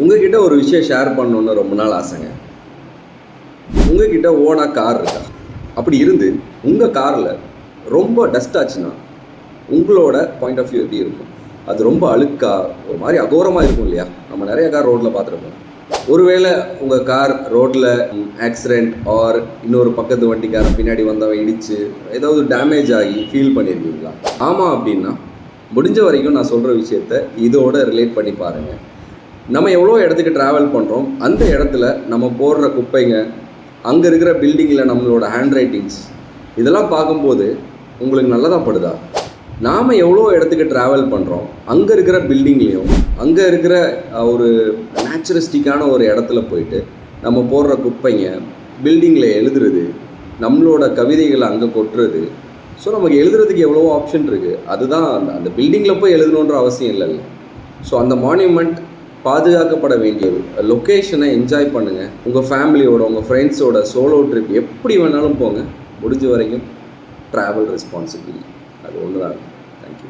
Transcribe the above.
உங்ககிட்ட ஒரு விஷயம் ஷேர் பண்ணணுன்னு ரொம்ப நாள் ஆசைங்க. உங்ககிட்ட ஓனா கார் இருக்கா? அப்படி இருந்து உங்கள் காரில் ரொம்ப டஸ்ட் ஆச்சுன்னா உங்களோட பாயிண்ட் ஆஃப் வியூ எப்படி இருக்கும்? அது ரொம்ப அழுக்கா ஒரு மாதிரி அகோரமாக இருக்கும் இல்லையா? நம்ம நிறைய கார் ரோட்டில் பார்த்துருப்போம். ஒருவேளை உங்கள் கார் ரோட்டில் ஆக்சிடெண்ட் ஆர் இன்னொரு பக்கத்து வண்டிக்காரன் பின்னாடி வந்தவன் இடித்து ஏதாவது டேமேஜ் ஆகி ஃபீல் பண்ணியிருக்கீங்களா? ஆமாம் அப்படின்னா முடிஞ்ச வரைக்கும் நான் சொல்கிற விஷயத்த இதோட ரிலேட் பண்ணி பாருங்கள். நம்ம எவ்வளோ இடத்துக்கு ட்ராவல் பண்ணுறோம், அந்த இடத்துல நம்ம போடுற குப்பைங்க, அங்கே இருக்கிற பில்டிங்கில் நம்மளோட ஹேண்ட் ரைட்டிங்ஸ், இதெல்லாம் பார்க்கும்போது உங்களுக்கு நல்லதாக படுதா? நாம் எவ்வளோ இடத்துக்கு ட்ராவல் பண்ணுறோம், அங்கே இருக்கிற பில்டிங்லேயும் அங்கே இருக்கிற ஒரு நேச்சுரஸ்டிக்கான ஒரு இடத்துல போயிட்டு நம்ம போடுற குப்பைங்க, பில்டிங்கில் எழுதுறது, நம்மளோட கவிதைகளை அங்கே கொட்டுறது. ஸோ நமக்கு எழுதுறதுக்கு எவ்வளோ ஆப்ஷன் இருக்குது. அதுதான் அந்த பில்டிங்கில் போய் எழுதணுன்ற அவசியம் இல்லைல்ல. ஸோ அந்த மான்யூமெண்ட் பாதுகாக்கப்பட வேண்டியது. லொக்கேஷனை என்ஜாய் பண்ணுங்கள். உங்கள் ஃபேமிலியோட, உங்கள் ஃப்ரெண்ட்ஸோட சோலோ ட்ரிப் எப்படி வேணாலும் போங்க. முடிஞ்ச வரைக்கும் ட்ராவல் ரெஸ்பான்சிபிலிட்டி அது ஒன்று தான். தேங்க்யூ.